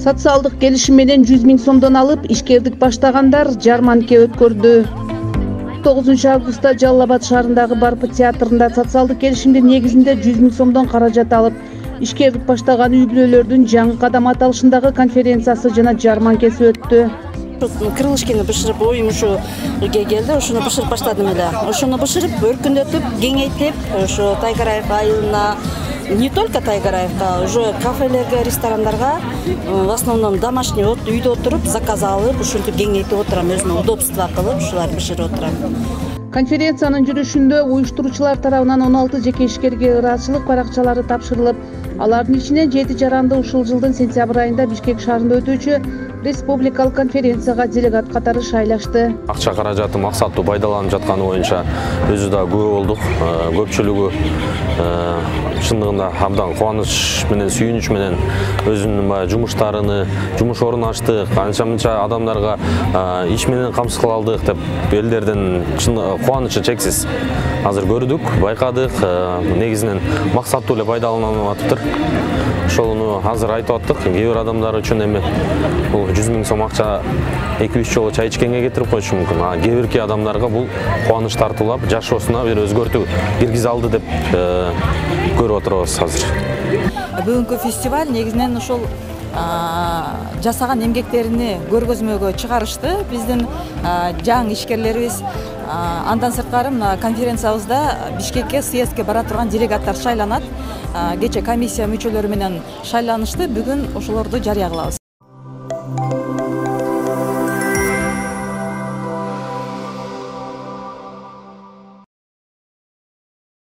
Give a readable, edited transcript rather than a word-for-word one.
Социалдык келишим менен 100 000 сомдон алып, ишкердик баштагандар жарманке өткөрдү. 9 августта Жалал Абад шаарындагы Барпы театрында социалдык келишимдин негизинде 100 000 сомдон каражат алып, ишкердик баштаган үй бүлөлөрдүн жаңы кадам аталышындагы конференциясы жана жарманкеси өттү. Крылышкини бышырып, оюм ушуга келди, ошону бышырып баштадым эле. Ошону бышырып, өркүндөтүп, кеңейтип, ошо Тайгараев айылына, не только Тайгараевка, уже кафелерге, ресторандарга, в основном домашний үйдө отуруп, заказ алып, ушинтип кеңейтип отурам, өзүмө удобство кылып, ушуларды бышырып отурам. Конференциянын жүрүшүндө уюштуруучулар тарабынан 16 жеке ишкерге ыраазычылык баракчалары тапшырылып, алардын ичинен 7 жаранды ушул жылдын сентябрь айында Бишкек шаарында өтүүчү республикалык конференцияга делегат катары шайлашты. Акча каражаты максаттуу пайдаланып жатканы боюнча өзү да күбө болдук. Көпчүлүгү чындыгында абдан кубаныч менен, сүйүнүч менен өзүнүн жумуштарыны, жумуш орун ачтык, анча-мынча адамдарга иш менен камсыз кыла алдык деп элдердин кубанычы чексиз. Азыр көрдүк, байкадык, негизинен максаттуу эле пайдаланылып атыптыр. Ошону азыр айтып аттык, кээ бир адамдар үчүн эми бул 100 000 сом акча 2-3 жолу чай ичкенге кетирип коюшу мүмкүн. А кээ бирки адамдарга бул кубаныч тартуулап, жашоосуна бир өзгөртүү киргизе алды деп көрүп отурабыз азыр. Бүгүнкү фестиваль негизинен ушул жасаган эмгектерини көргөзмөгө чыгарышты. Биздин жаңы ишкерлерибиз андан сырткары конференциябызда Бишкекке, съездге бара турган делегаттар шайланат. Кече комиссия мүчөлөрү менен шайланышты. Бүгүн ошолорду жарыя кылабыз.